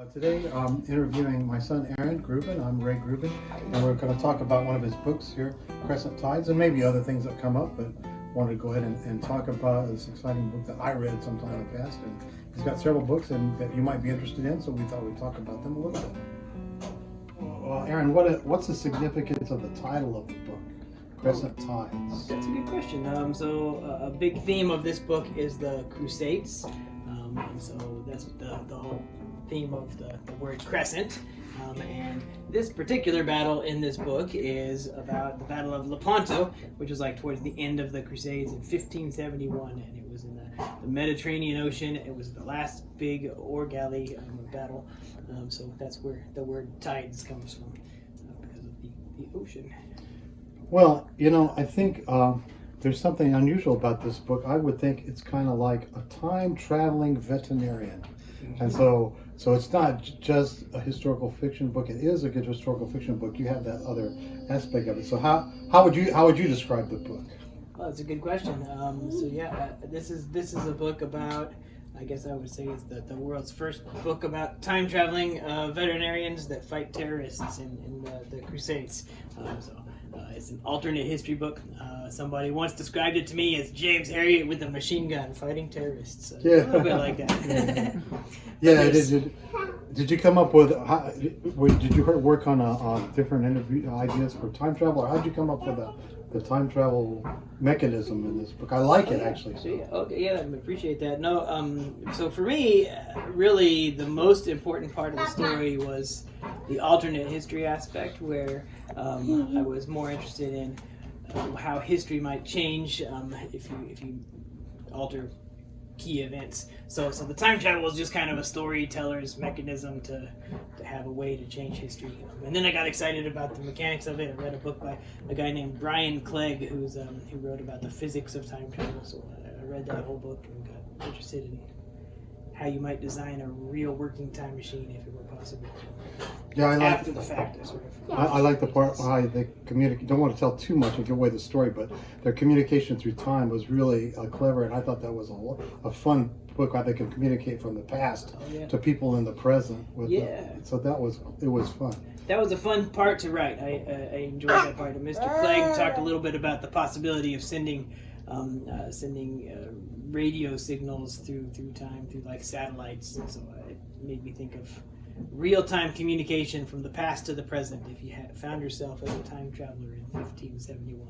Today I'm interviewing my son Aaron Gruben. I'm Ray Gruben, and we're going to talk about one of his books here, Crescent Tides, and maybe other things that come up, but wanted to go ahead and talk about this exciting book that I read sometime in the past. And he's got several books that you might be interested in, so we thought we'd talk about them a little bit. Well, Aaron, what's the significance of the title of the book, Crescent Tides? That's a good question. A big theme of this book is the Crusades. So that's the whole theme of the word crescent. And this particular battle in this book is about the Battle of Lepanto, which was like towards the end of the Crusades in 1571, and it was in the Mediterranean Ocean. It was the last big oar galley battle. So that's where the word tides comes from, because of the ocean. Well, I think there's something unusual about this book. I would think it's kind of like a time-traveling veterinarian. And so it's not just a historical fiction book. It is a good historical fiction book. You have that other aspect of it. So how would you describe the book? Well, that's a good question. This is a book about, I guess I would say it's the world's first book about time-traveling veterinarians that fight terrorists in the Crusades. It's an alternate history book. Somebody once described it to me as James Harriet with a machine gun fighting terrorists. So Yeah. A little bit like that. Yeah. Did you come up with? Did you work on different interview ideas for time travel, or how did you come up with the time travel mechanism in this book? I like it actually. I appreciate that. So for me, really, the most important part of the story was the alternate history aspect, where I was more interested in how history might change if you alter key events. So the time travel was just kind of a storyteller's mechanism to have a way to change history. And then I got excited about the mechanics of it. I read a book by a guy named Brian Clegg who wrote about the physics of time travel. So I read that whole book and got interested in how you might design a real working time machine if it were possible. Yeah, After the fact, I like the part how they communicate. Don't want to tell too much and give away the story, but their communication through time was really clever, and I thought that was a fun book how they can communicate from the past to people in the present. So it was fun. That was a fun part to write. I enjoyed that part. And Mr. Clegg talked a little bit about the possibility of sending radio signals through time, through like satellites, and so it made me think of real-time communication from the past to the present if you found yourself as a time traveler in 1571.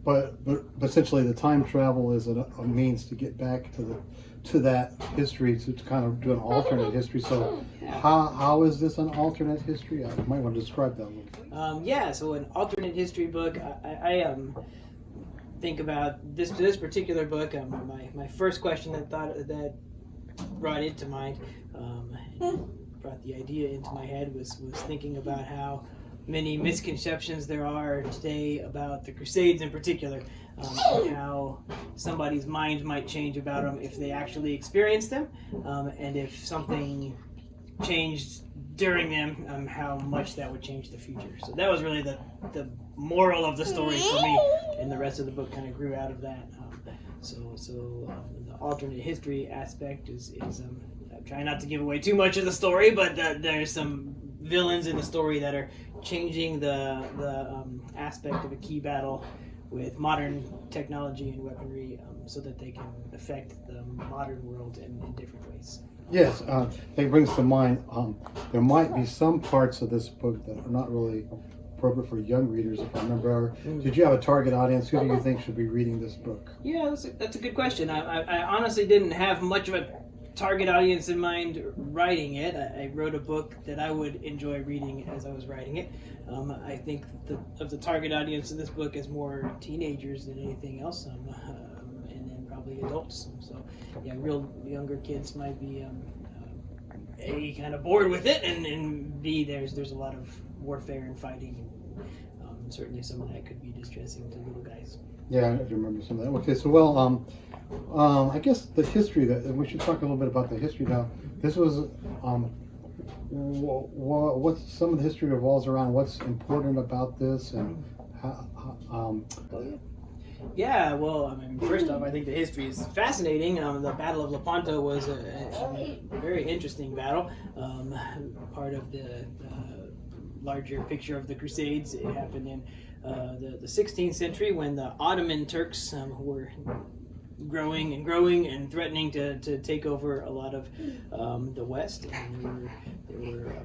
But essentially, the time travel is a means to get back to that history, to kind of do an alternate history. So how is this an alternate history? I might want to describe that a little. So an alternate history book. I think about this particular book. My first question that brought it to mind, brought the idea into my head, was thinking about how many misconceptions there are today about the Crusades in particular, and how somebody's mind might change about them if they actually experience them, and if something changed during them, how much that would change the future. So that was really the moral of the story for me, and the rest of the book kind of grew out of that. The alternate history aspect is I'm trying not to give away too much of the story, but there's some villains in the story that are changing the aspect of a key battle with modern technology and weaponry, so that they can affect the modern world in different ways. Yes, that brings to mind, there might be some parts of this book that are not really appropriate for young readers, if I remember. Did you have a target audience? Who do you think should be reading this book? Yeah, that's a good question. I honestly didn't have much of a target audience in mind writing it. I wrote a book that I would enjoy reading as I was writing it. I think of the target audience of this book as more teenagers than anything else, and then probably adults. So, real younger kids might be A, kind of bored with it, and B, there's a lot of warfare and fighting. Certainly some of that could be distressing to little guys. Yeah, I do remember some of that. Okay, so I guess the history, we should talk a little bit about the history now. This was what some of the history revolves around. What's important about this, and how, Yeah, well, I mean, first off, I think the history is fascinating. The Battle of Lepanto was a very interesting battle, part of the larger picture of the Crusades. It happened in the 16th century when the Ottoman Turks were growing and threatening to take over a lot of the West. And there were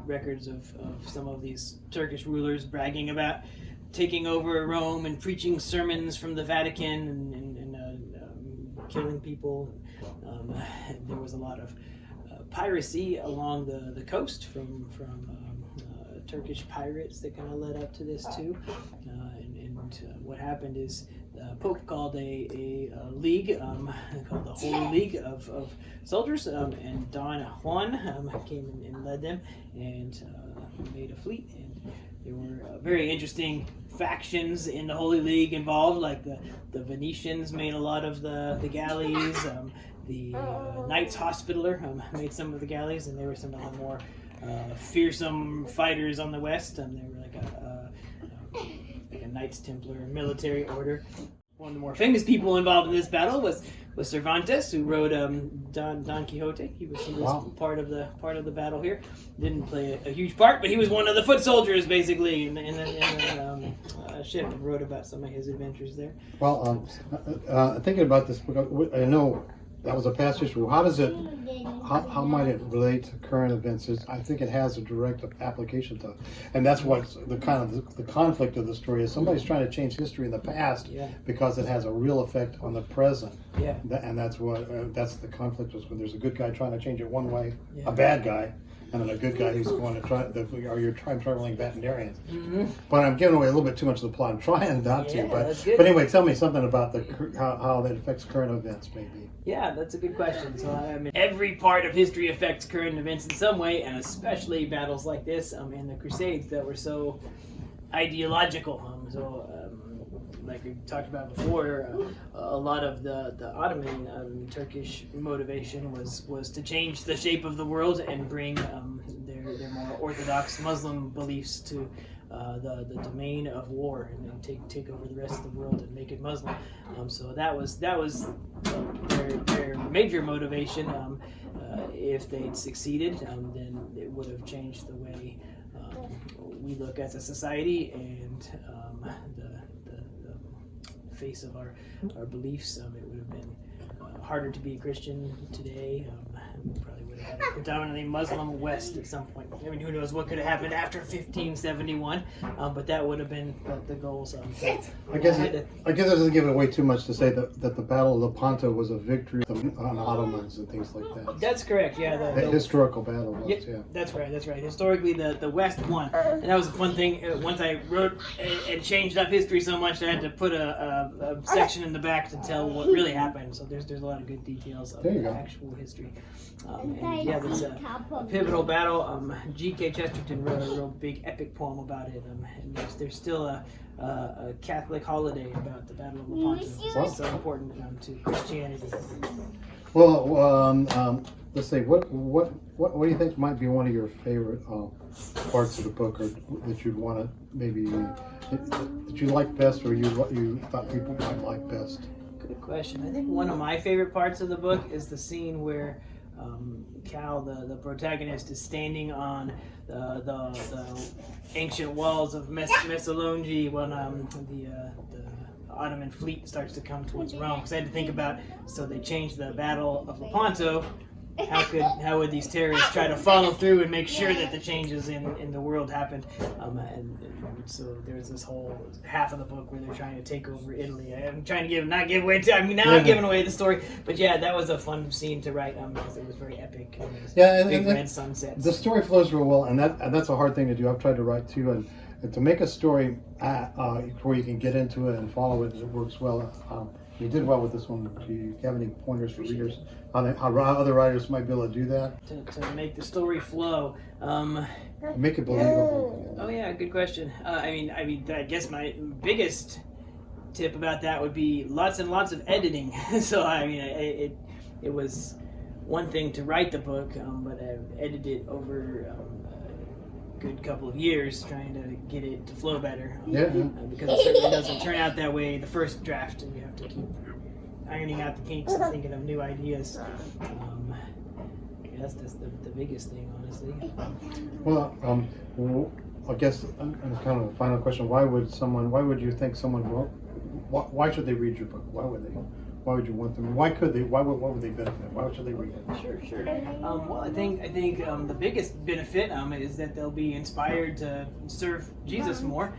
records of some of these Turkish rulers bragging about taking over Rome and preaching sermons from the Vatican and killing people. There was a lot of piracy along the coast from Turkish pirates that kind of led up to this too. What happened is the Pope called a league called the Holy League of soldiers, and Don Juan came and led them and made a fleet. And there were very interesting factions in the Holy League involved, like the Venetians made a lot of the galleys, the Knights Hospitaller made some of the galleys, and they were some of the more fearsome fighters on the west. They were like a Knights Templar military order. One of the more famous people involved in this battle was Cervantes, who wrote Don Quixote. He was Wow. part of the battle here. Didn't play a huge part, but he was one of the foot soldiers basically in the ship, and wrote about some of his adventures there. Well, thinking about this book, I know that was a past history. How does it? How might it relate to current events? I think it has a direct application to, and that's what's the kind of the conflict of the story is. Somebody's trying to change history in the past because it has a real effect on the present. Yeah. And that's what that's the conflict is when there's a good guy trying to change it one way, a bad guy, and then a good guy who's going to try. Or you're time-traveling veterinarians. Mm-hmm. But I'm giving away a little bit too much of the plot. I'm trying not to. That's good. But anyway, tell me something about how that affects current events, maybe. Yeah, that's a good question. So, I mean, every part of history affects current events in some way, and especially battles like this in the Crusades that were so ideological. Like we talked about before, a lot of the Ottoman Turkish motivation was to change the shape of the world and bring their more orthodox Muslim beliefs to the domain of war, and then take over the rest of the world and make it Muslim. So that was their major motivation. If they'd succeeded, then it would have changed the way we look as a society and the face of our beliefs. It would have been harder to be a Christian today. We probably would have had a predominantly Muslim West at some point. I mean, who knows what could have happened after 1571, but that would have been the goals. I guess it doesn't give it away too much to say that the Battle of Lepanto was a victory on Ottomans and things like that. That's correct, yeah. The historical battle was, yeah. That's right. Historically, the West won. And that was a fun thing. Once I wrote and changed up history so much, I had to put a section in the back to tell what really happened. So there's a lot of good details of the actual history. It's a pivotal battle. G.K. Chesterton wrote a real big epic poem about it. And there's still a Catholic holiday about the Battle of Lepanto. It's so important to Christianity. Well, let's see. What do you think might be one of your favorite parts of the book, or that you'd want to maybe that you like best, or you thought people might like best? Good question. I think one of my favorite parts of the book is the scene where Cal, the protagonist, is standing on the ancient walls of Messalongi when the Ottoman fleet starts to come towards Rome. Because I had to think about, so they changed the Battle of Lepanto. How would these terrorists try to follow through and make sure that the changes in the world happened? And so there's this whole half of the book where they're trying to take over Italy. I'm trying to I'm giving away the story, but yeah, that was a fun scene to write because it was very epic. Big red sunsets. The story flows real well, and that's a hard thing to do. I've tried to write too, and to make a story where you can get into it and follow it works well. You did well with this one. Do you have any pointers for readers on how other writers might be able to do that? To make the story flow. Make it believable. Oh yeah, good question. I guess my biggest tip about that would be lots and lots of editing. So it was one thing to write the book, but I've edited it over good couple of years trying to get it to flow better. Because it certainly doesn't turn out that way the first draft, and you have to keep ironing out the kinks and thinking of new ideas. That's the biggest thing, honestly. Well, I guess kind of a final question: Why would you think someone will? Why should they read your book? Why would you want them? What would they benefit? Why should they read it? Sure. Well, I think the biggest benefit is that they'll be inspired to serve Jesus more.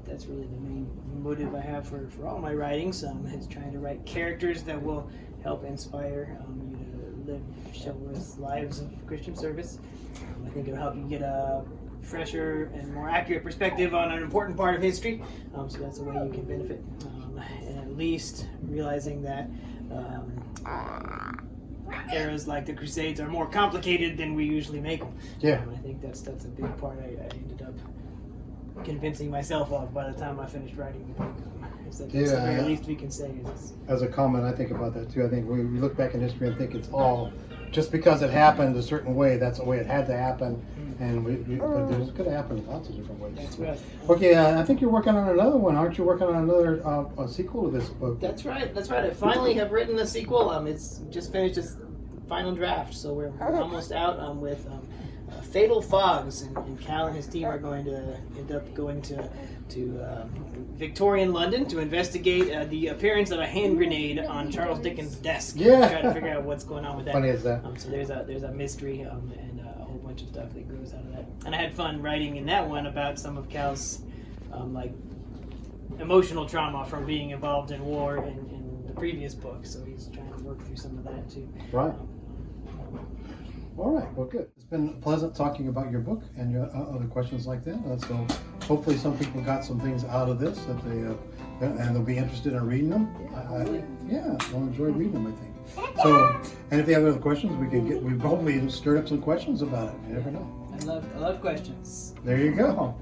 That's really the main motive I have for all my writings. Is trying to write characters that will help inspire you to live chivalrous lives of Christian service. I think it'll help you get a fresher and more accurate perspective on an important part of history. So that's a way you can benefit. And at least realizing that eras like the Crusades are more complicated than we usually make them. Yeah. I think that's a big part I ended up convincing myself of by the time I finished writing the book. That's the very least we can say. As a comment, I think about that too. I think we look back in history and think it's all just because it happened a certain way. That's the way it had to happen, and but it could have happened lots of different ways. That's right. Okay, I think you're working on another one, aren't you? Working on another a sequel to this book. That's right. I finally have written a sequel. It's just finished its final draft, so we're almost out with Fatal Fogs, and Cal and his team are going to end up going to Victorian London to investigate the appearance of a hand grenade on Charles Dickens' desk. Yeah. Try to figure out what's going on with that. Funny as that. So there's a mystery and a whole bunch of stuff that grows out of that. And I had fun writing in that one about some of Cal's like emotional trauma from being involved in war in the previous book. So he's trying to work through some of that too. Right. All right, well, good. It's been pleasant talking about your book and your other questions like that. So hopefully some people got some things out of this that and they'll be interested in reading them. They'll enjoy reading them, I think. So, and if they have other questions, we've hopefully stirred up some questions about it. You never know. I love questions. There you go.